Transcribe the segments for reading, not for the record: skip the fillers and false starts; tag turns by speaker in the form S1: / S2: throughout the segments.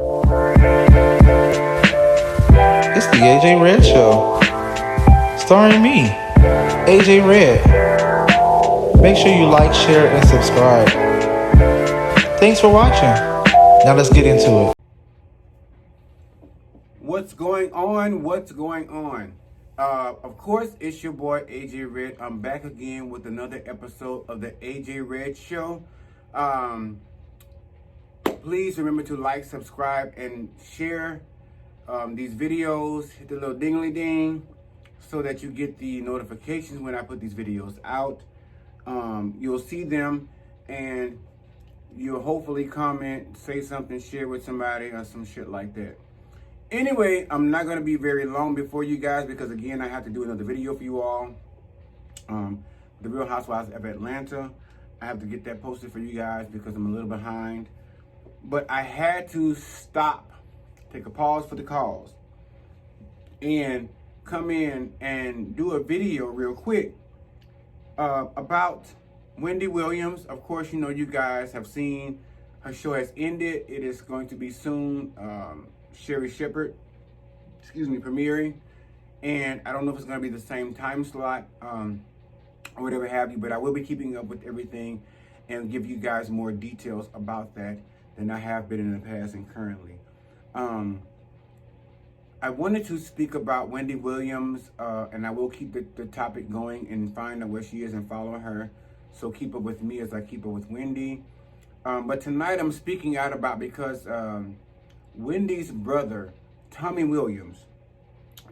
S1: It's the AJ Red Show, starring me, AJ Red. Make sure you like, share, and subscribe. Thanks for watching. Now let's get into it.
S2: What's going on? What's going on? Of course, it's your boy AJ Red. I'm back again with another episode of the AJ Red Show. Please remember to like, subscribe, and share these videos. Hit the little dingly ding so that you get the notifications when I put these videos out. You'll see them and you'll hopefully comment, say something, share with somebody, or some shit like that. Anyway, I'm not going to be very long before you guys because, again, I have to do another video for you all. The Real Housewives of Atlanta. I have to get that posted for you guys because I'm a little behind. But I had to stop, take a pause for the cause, and come in and do a video real quick about Wendy Williams. Of course, you know, you guys have seen her show has ended. It is going to be soon. Sherry Shepherd, premiering, and I don't know if it's going to be the same time slot or whatever have you, but I will be keeping up with everything and give you guys more details about that than I have been in the past and currently. I wanted to speak about Wendy Williams, and I will keep the topic going and find out where she is and follow her, so keep up with me as I keep up with Wendy. But tonight I'm speaking out about because Wendy's brother, Tommy Williams,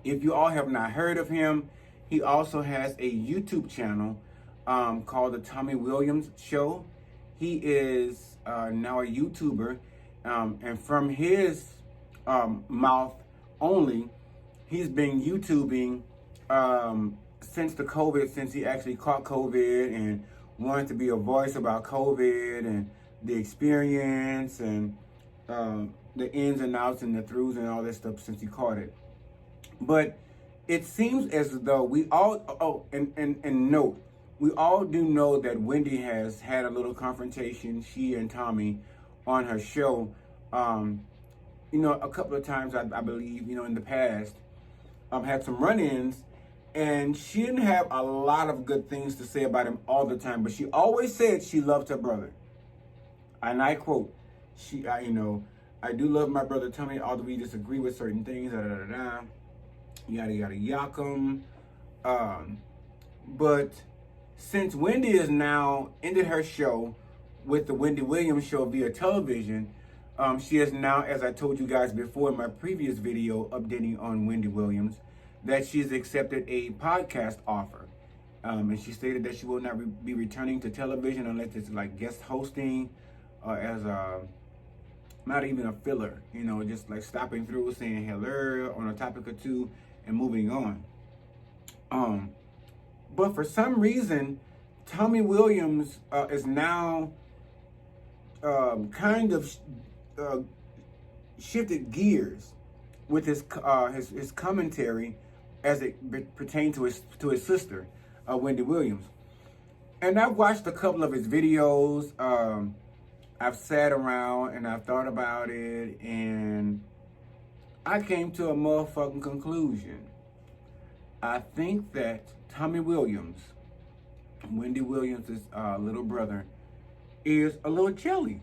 S2: if you all have not heard of him, he also has a YouTube channel called The Tommy Williams Show. He is now a YouTuber, and from his mouth only, he's been YouTubing since he actually caught COVID and wanted to be a voice about COVID and the experience and the ins and outs and the throughs and all that stuff since he caught it. But it seems as though we all, and note, we all do know that Wendy has had a little confrontation, she and Tommy, on her show, a couple of times, I believe, in the past, had some run-ins, and she didn't have a lot of good things to say about him all the time, but she always said she loved her brother. And I quote, I do love my brother Tommy, although we disagree with certain things, yada, yada, yakum. But since Wendy has now ended her show with the Wendy Williams Show via television, she has now, as I told you guys before in my previous video updating on Wendy Williams, that she's accepted a podcast offer. And she stated that she will not be returning to television unless it's like guest hosting as a... not even a filler, just like stopping through, saying hello on a topic or two and moving on. But for some reason, Tommy Williams is now kind of shifted gears with his commentary as it pertains to his sister, Wendy Williams. And I've watched a couple of his videos. I've sat around and I've thought about it, and I came to a motherfucking conclusion. I think that Tommy Williams, Wendy Williams' little brother, is a little jelly.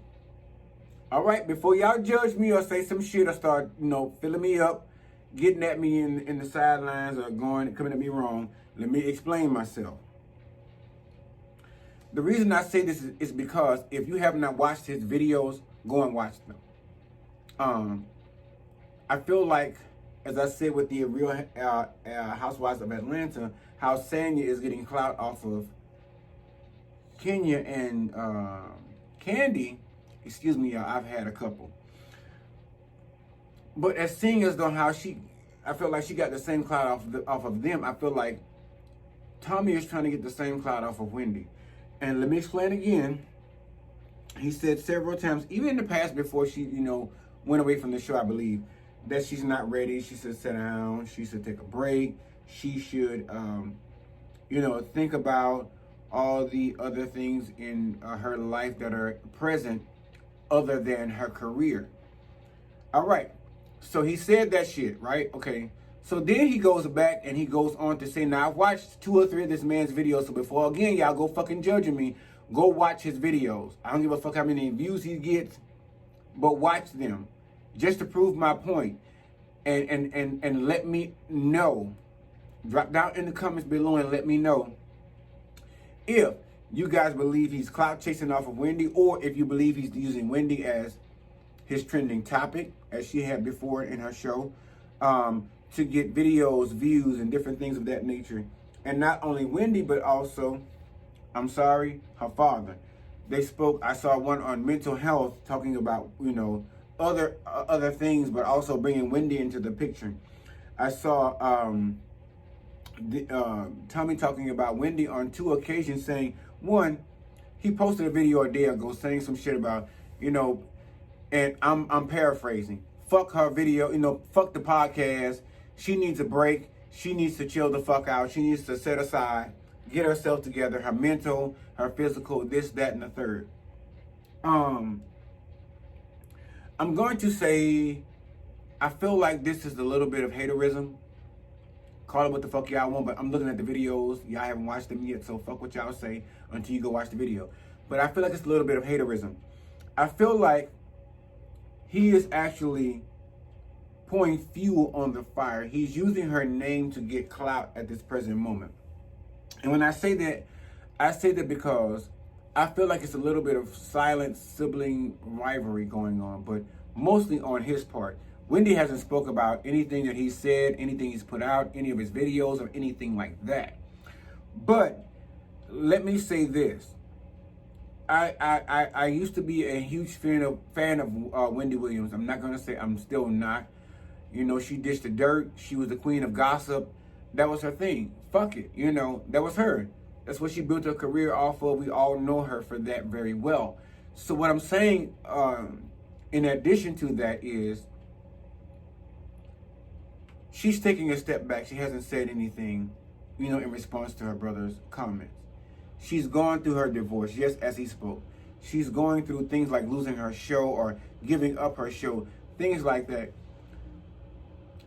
S2: All right, before y'all judge me or say some shit or start, filling me up, getting at me in the sidelines or coming at me wrong, let me explain myself. The reason I say this is because if you have not watched his videos, go and watch them. I feel like, as I said with the Real Housewives of Atlanta, how Sanya is getting clout off of Kenya and Candy. Excuse me, I've had a couple. But as seeing as though I feel like she got the same clout off of them, I feel like Tommy is trying to get the same clout off of Wendy. And let me explain again. He said several times, even in the past before she, went away from the show, I believe, that she's not ready. She should sit down. She should take a break. She should, think about all the other things in her life that are present other than her career. All right. So he said that shit, right? Okay. So then he goes back and he goes on to say, now I've watched 2 or 3 of this man's videos. So before, again, y'all go fucking judging me, go watch his videos. I don't give a fuck how many views he gets, but watch them just to prove my point. And let me know. Drop down in the comments below and let me know if you guys believe he's clout chasing off of Wendy, or if you believe he's using Wendy as his trending topic, as she had before in her show, to get videos, views, and different things of that nature. And not only Wendy, but also, I'm sorry, her father. They spoke, I saw one on mental health talking about, you know, other things, but also bringing Wendy into the picture. I saw Tommy talking about Wendy on 2 occasions, saying, one, he posted a video a day ago saying some shit about, you know, and I'm paraphrasing, fuck her video, you know, fuck the podcast. She needs a break. She needs to chill the fuck out. She needs to set aside, get herself together, her mental, her physical, this, that, and the third. I'm going to say, I feel like this is a little bit of haterism. Call it what the fuck y'all want, but I'm looking at the videos. Y'all haven't watched them yet, so fuck what y'all say until you go watch the video. But I feel like it's a little bit of haterism. I feel like he is actually pouring fuel on the fire. He's using her name to get clout at this present moment. And when I say that because I feel like it's a little bit of silent sibling rivalry going on, but mostly on his part. Wendy hasn't spoke about anything that he said, anything he's put out, any of his videos, or anything like that. But let me say this. I used to be a huge fan of Wendy Williams. I'm not going to say I'm still not. You know, she dished the dirt. She was the queen of gossip. That was her thing. Fuck it. You know, that was her. That's what she built her career off of. We all know her for that very well. So what I'm saying, in addition to that, is she's taking a step back. She hasn't said anything, you know, in response to her brother's comments. She's gone through her divorce, yes, as he spoke. She's going through things like losing her show or giving up her show, things like that.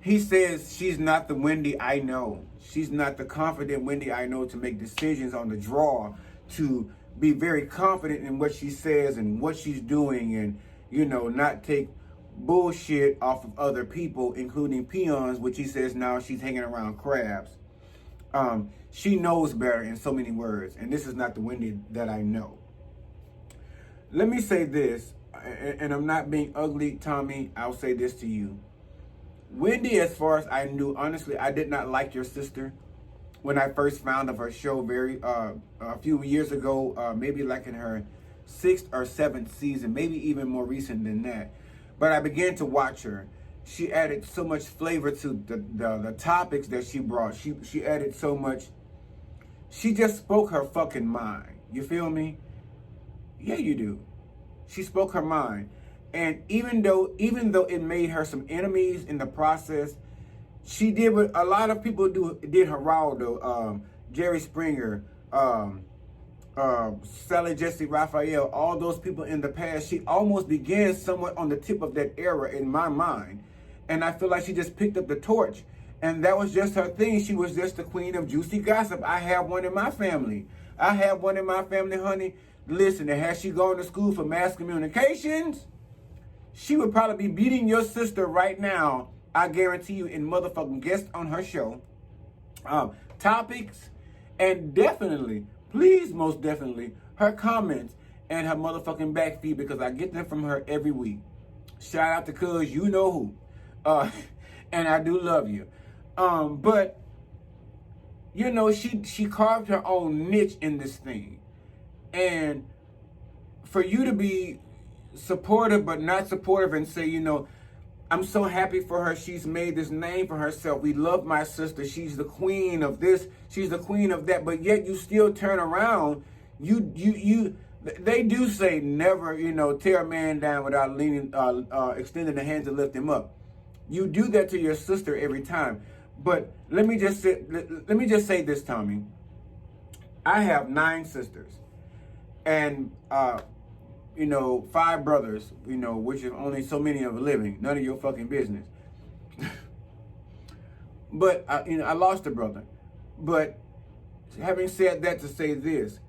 S2: He says she's not the Wendy I know. She's not the confident Wendy I know to make decisions on the draw, to be very confident in what she says and what she's doing, and, you know, not take bullshit off of other people, including peons, which he says now she's hanging around crabs. She knows better, in so many words, and this is not the Wendy that I know. Let me say this, and I'm not being ugly, Tommy. I'll say this to you. Wendy, as far as I knew, honestly, I did not like your sister when I first found of her show a few years ago, maybe like in her 6th or 7th season, maybe even more recent than that. But I began to watch her. She added so much flavor to the topics that she brought. She added so much. She just spoke her fucking mind. You feel me? Yeah, you do. She spoke her mind. And even though it made her some enemies in the process, she did what a lot of people did Geraldo, Jerry Springer, Sally Jesse Raphael, all those people in the past. She almost began somewhat on the tip of that era in my mind. And I feel like she just picked up the torch. And that was just her thing. She was just the queen of juicy gossip. I have one in my family. Honey. Listen, and had she gone to school for mass communications, she would probably be beating your sister right now. I guarantee you, in motherfucking guest on her show. Topics, and definitely, please, most definitely, her comments and her motherfucking back feed, because I get them from her every week. Shout out to cuz you know who. And I do love you. But, you know, she carved her own niche in this thing. And for you to be supportive but not supportive and say, you know, I'm so happy for her. She's made this name for herself. We love my sister. She's the queen of this. She's the queen of that. But yet you still turn around. They do say never, you know, tear a man down without extending the hand to lift him up. You do that to your sister every time. But let me just say this, Tommy. I have 9 sisters. And, you know, 5 brothers, you know, which is only so many of living. None of your fucking business. But, you know, I lost a brother. But having said that, to say this,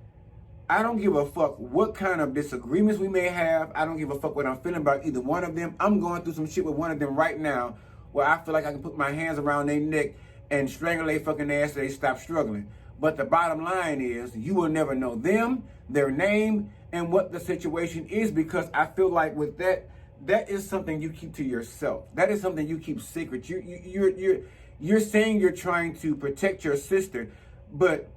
S2: I don't give a fuck what kind of disagreements we may have. I don't give a fuck what I'm feeling about either one of them. I'm going through some shit with one of them right now where I feel like I can put my hands around their neck and strangle their fucking ass so they stop struggling. But the bottom line is, you will never know them, their name, and what the situation is, because I feel like with that, that is something you keep to yourself. That is something you keep secret. You're saying you're trying to protect your sister, but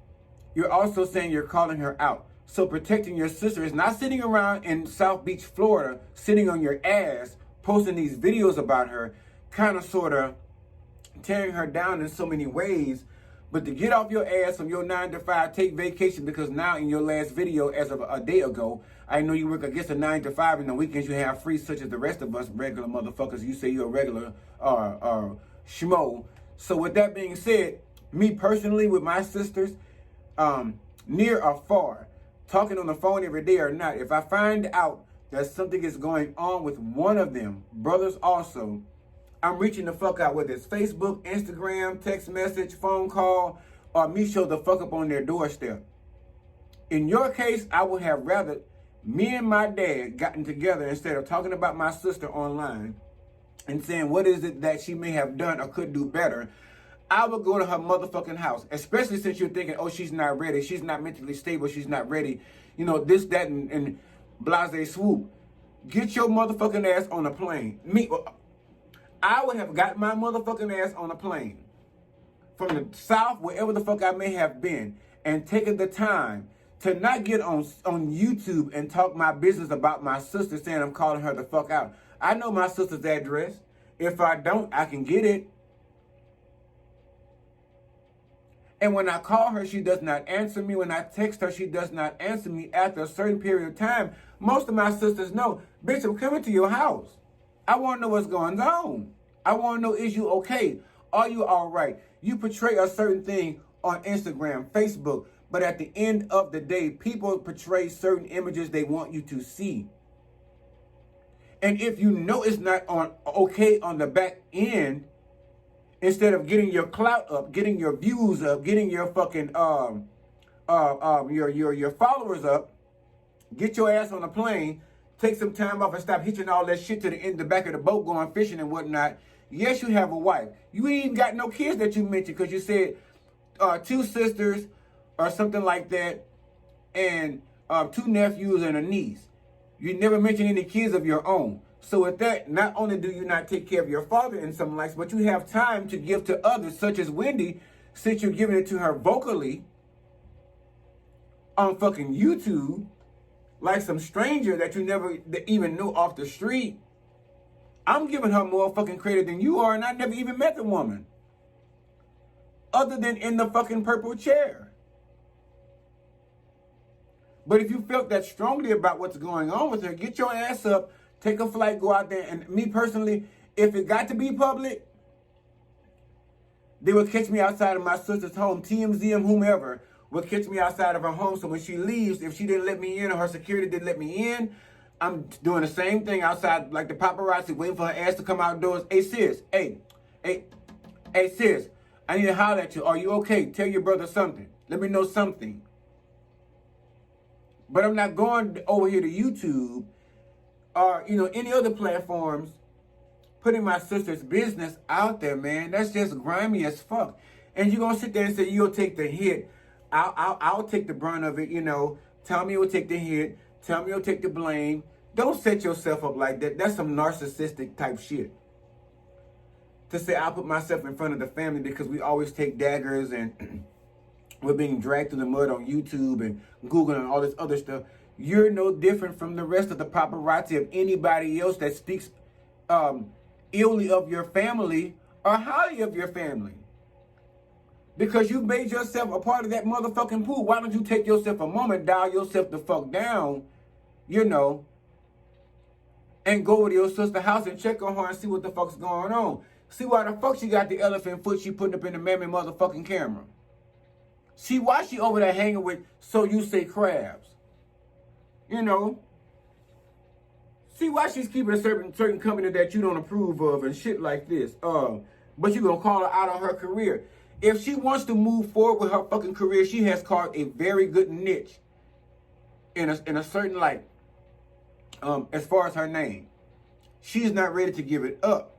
S2: you're also saying you're calling her out. So protecting your sister is not sitting around in South Beach, Florida, sitting on your ass, posting these videos about her, kind of sort of tearing her down in so many ways. But to get off your ass from your 9 to 5, take vacation, because now in your last video as of a day ago, I know you work against a 9 to 5 and the weekends you have free, such as the rest of us regular motherfuckers. You say you're a regular schmo. So with that being said, me personally with my sisters, near or far, talking on the phone every day or not, if I find out that something is going on with one of them, brothers also, I'm reaching the fuck out, whether it's Facebook, Instagram, text message, phone call, or me show the fuck up on their doorstep. In your case, I would have rather me and my dad gotten together instead of talking about my sister online and saying what is it that she may have done or could do better. I would go to her motherfucking house, especially since you're thinking, oh, she's not ready. She's not mentally stable. She's not ready. You know, this, that, and blase swoop. Get your motherfucking ass on a plane. I would have got my motherfucking ass on a plane from the South, wherever the fuck I may have been, and taken the time to not get on YouTube and talk my business about my sister, saying I'm calling her the fuck out. I know my sister's address. If I don't, I can get it. And when I call her, she does not answer me. When I text her, she does not answer me. After a certain period of time, most of my sisters know, bitch, I'm coming to your house. I want to know what's going on. I want to know, is you okay? Are you all right? You portray a certain thing on Instagram, Facebook, but at the end of the day, people portray certain images they want you to see. And if you know it's not okay on the back end, instead of getting your clout up, getting your views up, getting your fucking your followers up, get your ass on a plane, take some time off and stop hitching all that shit to the back of the boat, going fishing and whatnot. Yes, you have a wife. You ain't even got no kids that you mentioned, because you said 2 sisters or something like that, and 2 nephews and a niece. You never mentioned any kids of your own. So with that, not only do you not take care of your father in some likes, but you have time to give to others, such as Wendy, since you're giving it to her vocally on fucking YouTube, like some stranger that you never even knew off the street. I'm giving her more fucking credit than you are, and I never even met the woman, other than in the fucking purple chair. But if you felt that strongly about what's going on with her, get your ass up, take a flight, go out there. And me personally, if it got to be public, they would catch me outside of my sister's home. TMZ and whomever would catch me outside of her home. So when she leaves, if she didn't let me in or her security didn't let me in, I'm doing the same thing outside, like the paparazzi, waiting for her ass to come outdoors. Hey, sis, hey, sis, I need to holler at you. Are you okay? Tell your brother something. Let me know something. But I'm not going over here to YouTube or, you know, any other platforms putting my sister's business out there, man. That's just grimy as fuck. And you're going to sit there and say, you'll take the hit. I'll take the brunt of it, you know. Tell me you'll take the hit. Tell me you'll take the blame. Don't set yourself up like that. That's some narcissistic type shit. To say I'll put myself in front of the family because we always take daggers and we're being dragged through the mud on YouTube and Google and all this other stuff. You're no different from the rest of the paparazzi of anybody else that speaks illy of your family or highly of your family. Because you've made yourself a part of that motherfucking pool. Why don't you take yourself a moment, dial yourself the fuck down, you know, and go to your sister's house and check on her and see what the fuck's going on. See why the fuck she got the elephant foot she putting up in the mammy motherfucking camera. See why she over there hanging with, so you say, crabs. You know, See why she's keeping a certain company that you don't approve of and shit like this. But you're gonna call her out on her career. If she wants to move forward with her fucking career, she has carved a very good niche in a certain light. As far as her name, she's not ready to give it up.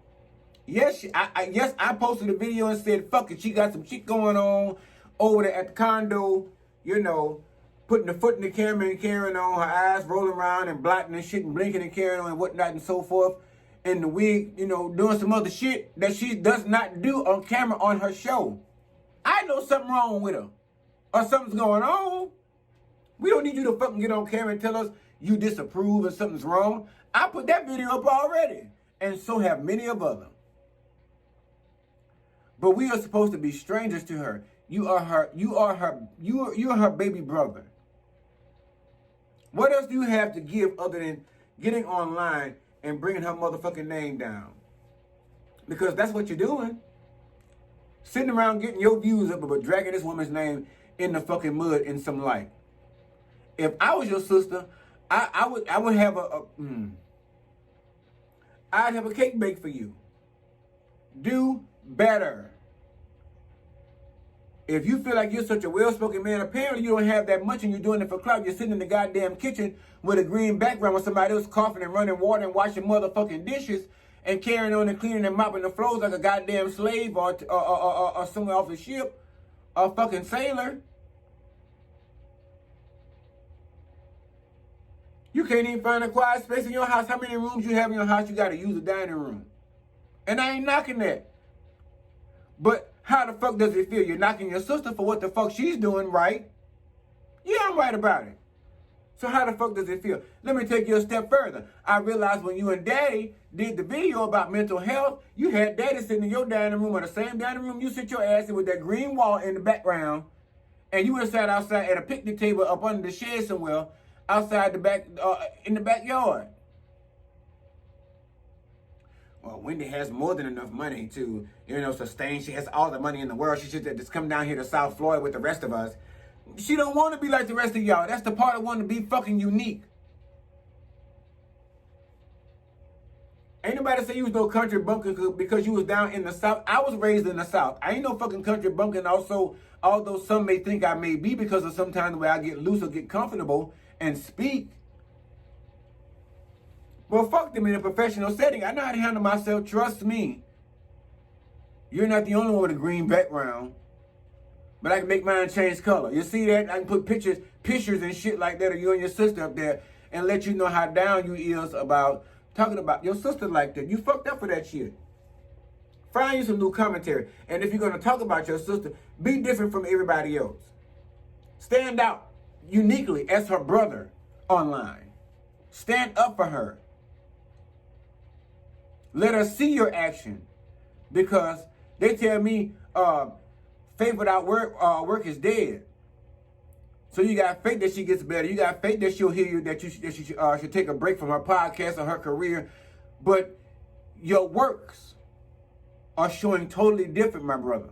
S2: Yes, I posted a video and said, fuck it, she got some shit going on over there at the condo, you know, putting the foot in the camera and carrying on, her eyes rolling around and blotting and shit and blinking and carrying on and whatnot and so forth. And the wig, you know, doing some other shit that she does not do on camera on her show. I know something wrong with her. Or something's going on. We don't need you to fucking get on camera and tell us you disapprove and something's wrong. I put that video up already. And so have many of others. But we are supposed to be strangers to her. You are her baby brother. What else do you have to give other than getting online and bringing her motherfucking name down? Because that's what you're doing. Sitting around getting your views up, but dragging this woman's name in the fucking mud in some light. If I was your sister, I would have I'd have a cake baked for you. Do better. If you feel like you're such a well-spoken man, apparently you don't have that much and you're doing it for clout. You're sitting in the goddamn kitchen with a green background with somebody else coughing and running water and washing motherfucking dishes and carrying on and cleaning and mopping the floors like a goddamn slave or somewhere off the ship, a fucking sailor. You can't even find a quiet space in your house. How many rooms you have in your house? You got to use a dining room. And I ain't knocking that. But how the fuck does it feel? You're knocking your sister for what the fuck she's doing, right? Yeah, I'm right about it. So how the fuck does it feel? Let me take you a step further. I realized when you and Daddy did the video about mental health, you had Daddy sitting in your dining room or the same dining room you sit your ass in with that green wall in the background, and you would have sat outside at a picnic table up under the shed somewhere, outside the back, in the backyard. Well, Wendy has more than enough money to, you know, sustain. She has all the money in the world. She should just come down here to South Florida with the rest of us. She don't want to be like the rest of y'all. That's the part of wanting to be fucking unique. Ain't nobody say you was no country bumpkin because you was down in the South. I was raised in the South. I ain't no fucking country bumpkin. Also, although some may think I may be because of sometimes the way I get loose or get comfortable and speak. Well, fuck them in a professional setting. I know how to handle myself. Trust me. You're not the only one with a green background. But I can make mine change color. You see that? I can put pictures and shit like that of you and your sister up there and let you know how down you is about talking about your sister like that. You fucked up for that shit. Find you some new commentary. And if you're going to talk about your sister, be different from everybody else. Stand out uniquely as her brother online. Stand up for her. Let her see your action. Because they tell me faith without work is dead. So you got faith that she gets better. You got faith that she'll hear you, that she should take a break from her podcast or her career. But your works are showing totally different, my brother.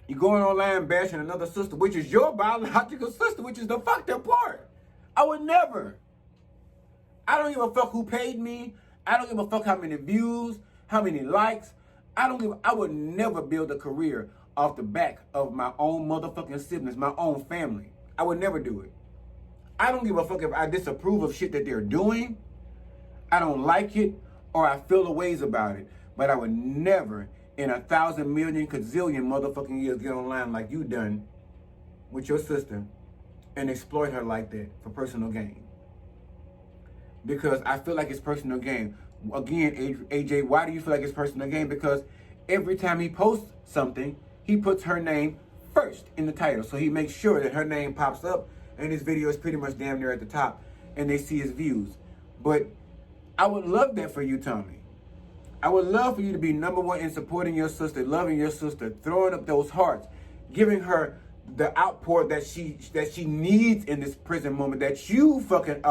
S2: You're going online bashing another sister, which is your biological sister, which is the fucked up part. I would never. I don't give a fuck who paid me. I don't give a fuck how many views, how many likes. I would never build a career off the back of my own motherfucking siblings, my own family. I would never do it. I don't give a fuck if I disapprove of shit that they're doing. I don't like it or I feel the ways about it. But I would never in 1,000 million gazillion motherfucking years get online like you done with your sister and exploit her like that for personal gain. Because I feel like it's personal gain. Again, AJ, why do you feel like it's personal gain? Because every time he posts something, he puts her name first in the title. So he makes sure that her name pops up and his video is pretty much damn near at the top and they see his views. But I would love that for you, Tommy. I would love for you to be number one in supporting your sister, loving your sister, throwing up those hearts, giving her the outpour that she needs in this prison moment, that you fucking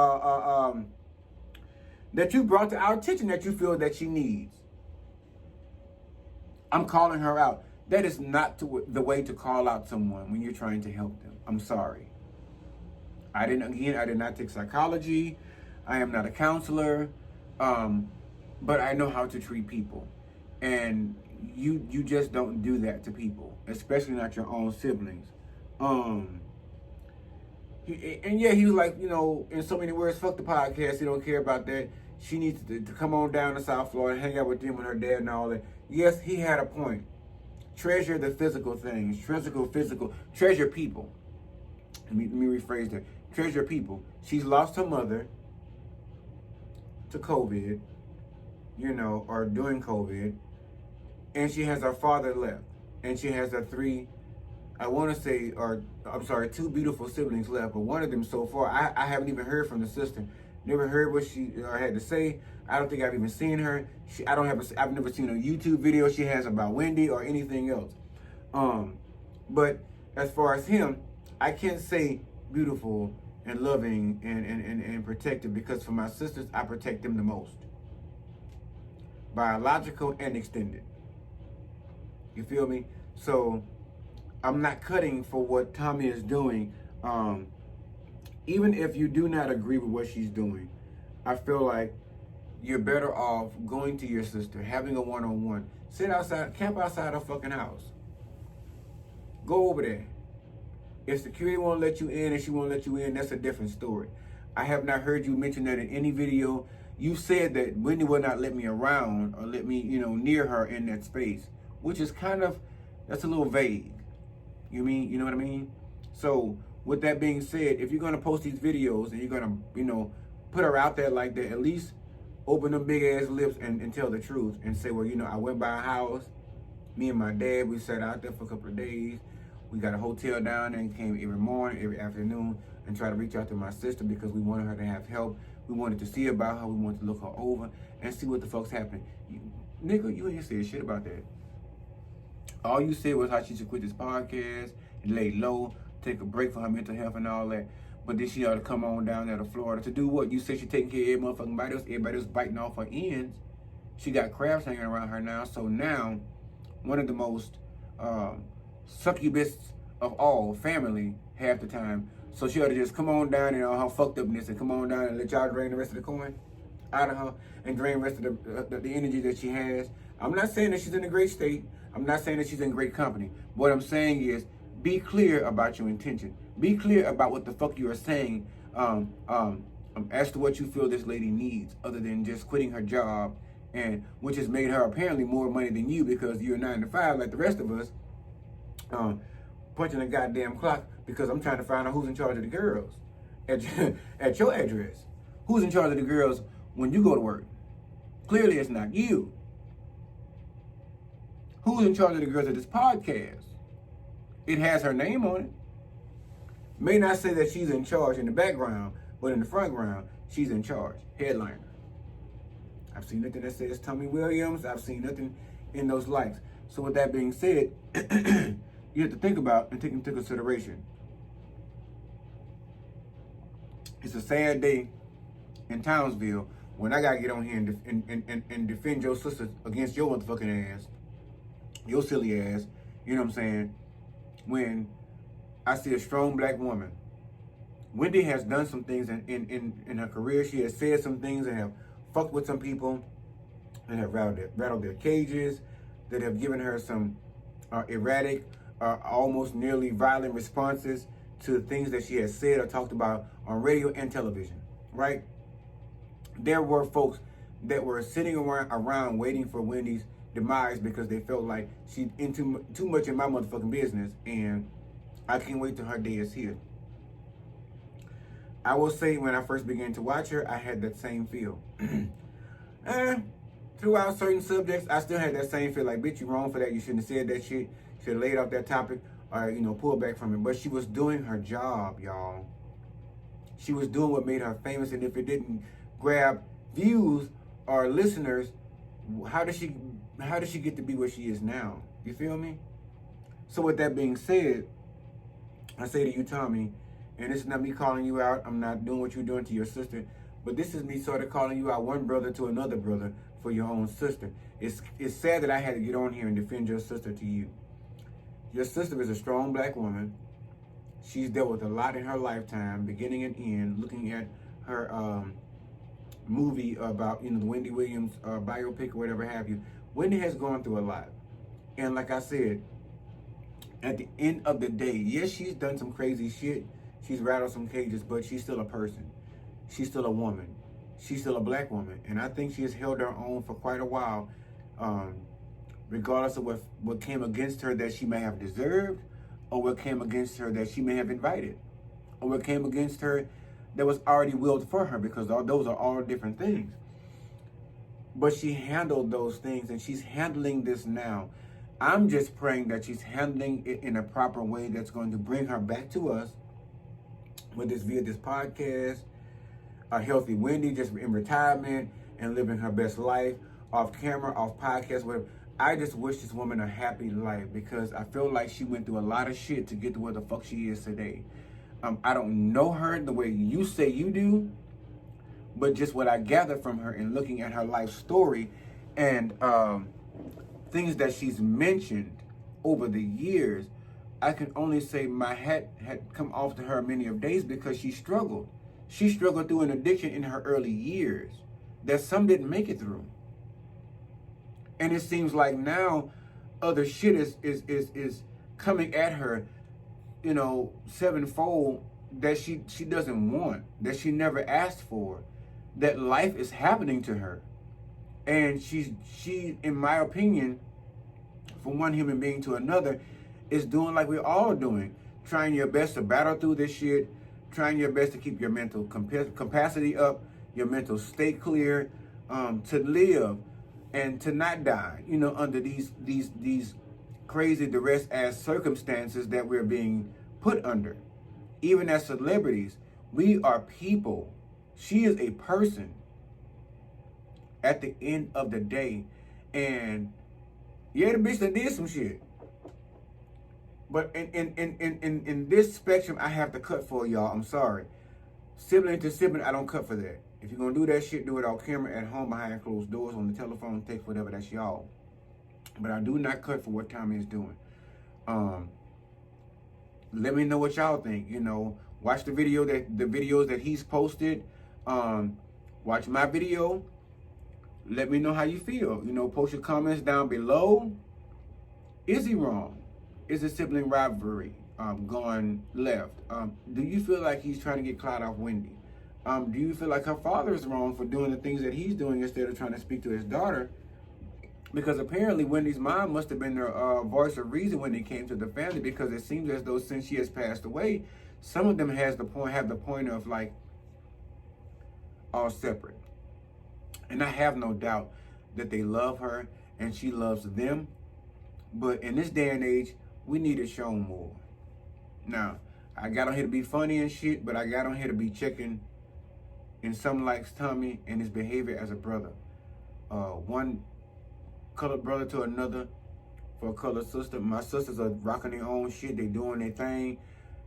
S2: that you brought to our attention, that you feel that she needs. I'm calling her out. That is not the way to call out someone when you're trying to help them. I'm sorry. I did not take psychology. I am not a counselor. But I know how to treat people, and you just don't do that to people, especially not your own siblings. He was like, in so many words, fuck the podcast. He don't care about that. She needs to come on down to South Florida, hang out with them and her dad and all that. Yes, he had a point. Treasure the physical things. Treasure people. Let me rephrase that. Treasure people. She's lost her mother to COVID, or during COVID, and she has her father left, and she has her two beautiful siblings left, but one of them so far, I haven't even heard from the sister. Never heard what she had to say. I don't think I've even seen her. I've never seen a YouTube video she has about Wendy or anything else. But as far as him, I can't say beautiful and loving and protective, because for my sisters, I protect them the most. Biological and extended. You feel me? So I'm not cutting for what Tommy is doing. Even if you do not agree with what she's doing, I feel like you're better off going to your sister, having a one-on-one. Sit outside, camp outside her fucking house. Go over there. If security won't let you in and she won't let you in, that's a different story. I have not heard you mention that in any video. You said that Wendy will not let me around or let me, near her in that space, which is that's a little vague. You know what I mean? So with that being said, if you're going to post these videos and you're going to, put her out there like that, at least open them big ass lips and tell the truth and say, well, I went by a house. Me and my dad, we sat out there for a couple of days. We got a hotel down there and came every morning, every afternoon, and try to reach out to my sister because we wanted her to have help. We wanted to see about her. We wanted to look her over and see what the fuck's happening. Nigga, you ain't said shit about that. All you said was how she should quit this podcast and lay low, take a break for her mental health and all that. But then she ought to come on down there to Florida to do what? You said she taking care of every motherfucking body else. Everybody was biting off her ends. She got crabs hanging around her now. So now, one of the most succubus of all, family, half the time. So she ought to just come on down and all her fucked upness and come on down and let y'all drain the rest of the coin out of her and drain the rest of the energy that she has. I'm not saying that she's in a great state. I'm not saying that she's in great company. What I'm saying is, be clear about your intention. Be clear about what the fuck you are saying as to what you feel this lady needs, other than just quitting her job, and which has made her apparently more money than you because you're 9 to 5 like the rest of us, punching a goddamn clock because I'm trying to find out who's in charge of the girls at your address. Who's in charge of the girls when you go to work? Clearly it's not you. Who's in charge of the girls at this podcast? It has her name on it. May not say that she's in charge in the background, but in the front ground, she's in charge. Headliner. I've seen nothing that says Wendy Williams. I've seen nothing in those likes. So with that being said, you have to think about and take into consideration. It's a sad day in Townsville when I gotta get on here and defend your sister against your motherfucking ass, your silly ass. You know what I'm saying? When I see a strong black woman. Wendy has done some things in her career. She has said some things that have fucked with some people, that have rattled their cages, that have given her some erratic, almost nearly violent responses to things that she has said or talked about on radio and television, right? There were folks that were sitting around waiting for Wendy's demise because they felt like she's into too much in my motherfucking business, and I can't wait till her day is here. I will say when I first began to watch her, I had that same feel. Throughout certain subjects, I still had that same feel like, bitch, you wrong for that. You shouldn't have said that shit. You should have laid off that topic or, pull back from it. But she was doing her job, y'all. She was doing what made her famous, and if it didn't grab views or listeners, how does she get to be where she is now? You feel me? So with that being said, I say to you, Tommy, and this is not me calling you out. I'm not doing what you're doing to your sister, but this is me sort of calling you out, one brother to another brother, for your own sister. It's sad that I had to get on here and defend your sister to you. Your sister is a strong black woman. She's dealt with a lot in her lifetime, beginning and end, looking at her movie about, the Wendy Williams biopic or whatever have you. Wendy has gone through a lot. And like I said, at the end of the day, yes, she's done some crazy shit. She's rattled some cages, but she's still a person. She's still a woman. She's still a black woman. And I think she has held her own for quite a while, regardless of what came against her that she may have deserved, or what came against her that she may have invited, or what came against her that was already willed for her, because those are all different things. But she handled those things, and she's handling this now. I'm just praying that she's handling it in a proper way that's going to bring her back to us, whether it's via this podcast, a healthy Wendy just in retirement and living her best life, off camera, off podcast, whatever. I just wish this woman a happy life, because I feel like she went through a lot of shit to get to where the fuck she is today. I don't know her the way you say you do, but just what I gather from her and looking at her life story and things that she's mentioned over the years, I can only say my hat had come off to her many of days, because she struggled. She struggled through an addiction in her early years that some didn't make it through. And it seems like now other shit is coming at her, sevenfold, that she doesn't want, that she never asked for, that life is happening to her. And she, in my opinion, from one human being to another, is doing like we're all doing, trying your best to battle through this shit, trying your best to keep your mental capacity up, your mental state clear, to live and to not die, under these crazy duress ass circumstances that we're being put under. Even as celebrities, we are people. She is a person at the end of the day. And yeah, the bitch that did some shit. But in this spectrum, I have to cut for y'all. I'm sorry. Sibling to sibling, I don't cut for that. If you're going to do that shit, do it on camera, at home, behind closed doors, on the telephone, text, whatever, that's y'all. But I do not cut for what Tommy is doing. Let me know what y'all think. Watch the videos that he's posted. Watch my video. Let me know how you feel. Post your comments down below. Is he wrong? Is the sibling rivalry gone left? Do you feel like he's trying to get clout off Wendy? Do you feel like her father is wrong for doing the things that he's doing instead of trying to speak to his daughter? Because apparently Wendy's mom must have been their voice of reason when it came to the family, because it seems as though since she has passed away, some of them have the point of like all separate. And I have no doubt that they love her and she loves them. But in this day and age, we need it shown more. Now, I got on here to be funny and shit, but I got on here to be checking in some likes Tommy and his behavior as a brother. One colored brother to another for a colored sister. My sisters are rocking their own shit. They doing their thing.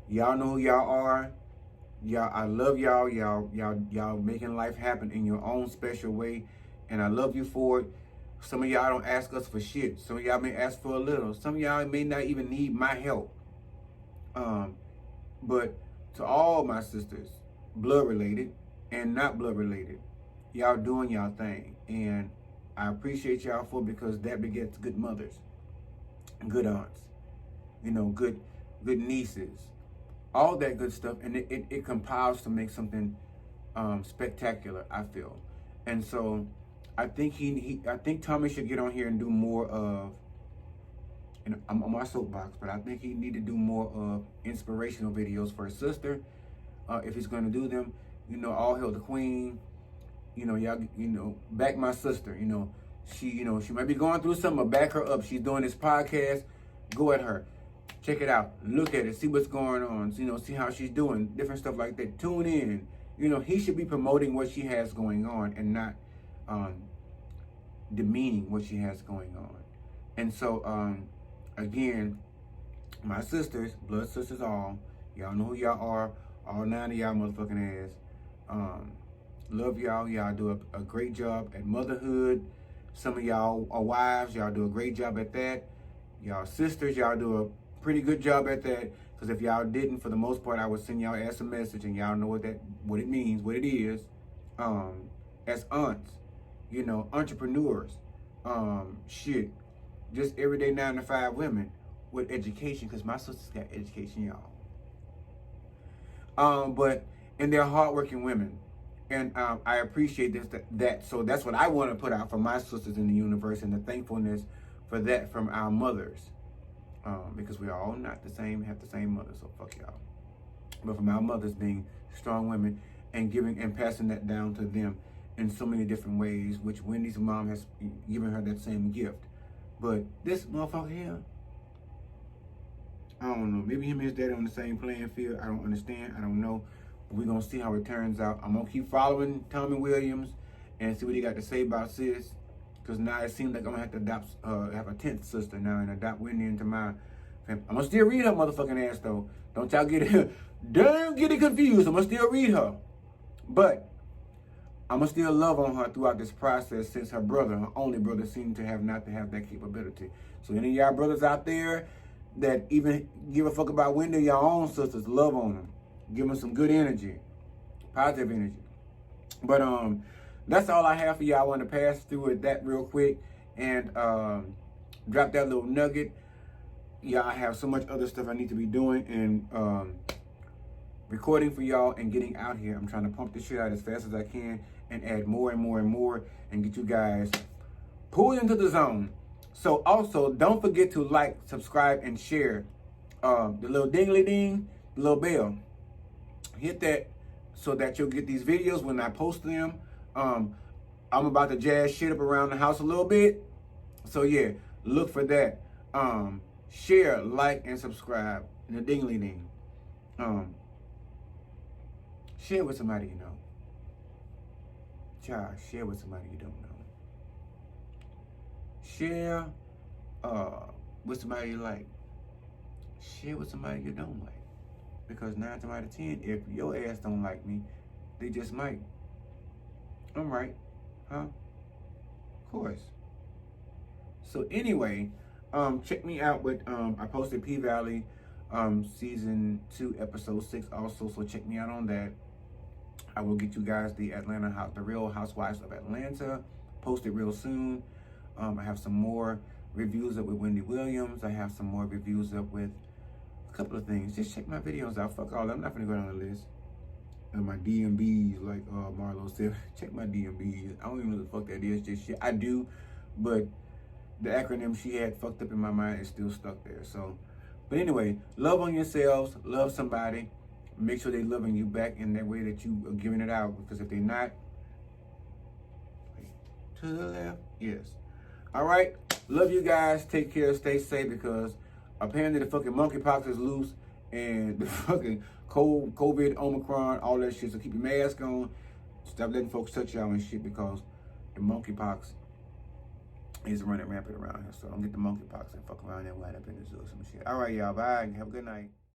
S2: Y'all know who y'all are. Y'all, I love y'all. Y'all making life happen in your own special way. And I love you for it. Some of y'all don't ask us for shit. Some of y'all may ask for a little. Some of y'all may not even need my help. But to all my sisters, blood related and not blood related, y'all doing y'all thing. And I appreciate y'all for it, because that begets good mothers, good aunts, good nieces, all that good stuff. And it compiles to make something spectacular, I feel. And so I think I think Tommy should get on here and do more of, and I'm on my soapbox, but I think he need to do more of inspirational videos for his sister, if he's going to do them. All hail the queen. Y'all, back my sister. She might be going through something, but back her up. She's doing this podcast. Go at her. Check it out. Look at it. See what's going on. See how she's doing. Different stuff like that. Tune in. He should be promoting what she has going on and not demeaning what she has going on. And so, again, my sisters, blood sisters all, y'all know who y'all are, all 9 of y'all motherfucking ass. Love y'all. Y'all do a great job at motherhood. Some of y'all are wives. Y'all do a great job at that. Y'all sisters, y'all do a pretty good job at that. Because if y'all didn't, for the most part, I would send y'all ass a message and y'all know what it means, what it is. as aunts, entrepreneurs, shit, just everyday 9 to 5 women with education, because my sisters got education, y'all. And they're hardworking women. And I appreciate that. So that's what I want to put out for my sisters in the universe, and the thankfulness for that from our mothers. Because we are all not the same, have the same mother, so fuck y'all. But from our mothers being strong women and giving and passing that down to them in so many different ways, which Wendy's mom has given her that same gift. But this motherfucker here, I don't know. Maybe him and his daddy on the same playing field. I don't understand. I don't know. But we're going to see how it turns out. I'm going to keep following Tommy Williams and see what he got to say about sis. Because now it seems like I'm going to have to have a 10th sister now and adopt Wendy into my family. I'm going to still read her motherfucking ass, though. Don't y'all get it, don't get it confused. I'm going to still read her. But I'm going to still love on her throughout this process, since her brother, her only brother, seemed to have not to have that capability. So any of y'all brothers out there that even give a fuck about Wendy, your own sisters, love on them. Give them some good energy, positive energy. But that's all I have for y'all. I want to pass through it that real quick and drop that little nugget. Yeah, I have so much other stuff I need to be doing and recording for y'all and getting out here. I'm trying to pump this shit out as fast as I can and add more and more and more and get you guys pulled into the zone. So also, don't forget to like, subscribe, and share. The little dingly ding, the little bell. Hit that so that you'll get these videos when I post them. I'm about to jazz shit up around the house a little bit. So yeah, look for that. Share, like, and subscribe. And the dingly ding. Share with somebody you know. Child, share with somebody you don't know. Share with somebody you like. Share with somebody you don't like. Because 9 times out of 10, if your ass don't like me, they just might. I'm right. Huh? Of course. So anyway, check me out with, I posted P-Valley season 2, episode 6 also. So check me out on that. I will get you guys the the Real Housewives of Atlanta posted real soon. I have some more reviews up with Wendy Williams. I have some more reviews up with a couple of things. Just check my videos out. Fuck all. I'm not gonna go down the list. And my DMBs, like Marlo said, check my DMBs. I don't even know what the fuck that is. Just shit. I do, but the acronym she had fucked up in my mind is still stuck there. So, but anyway, love on yourselves. Love somebody. Make sure they're loving you back in that way that you are giving it out. Because if they're not, to the left, yes. All right, love you guys. Take care. Stay safe, because apparently the fucking monkeypox is loose and the fucking COVID, Omicron, all that shit. So keep your mask on. Stop letting folks touch y'all and shit, because the monkeypox is running rampant around here. So don't get the monkeypox and fuck around and wind up in the zoo or some shit. All right, y'all. Bye. Have a good night.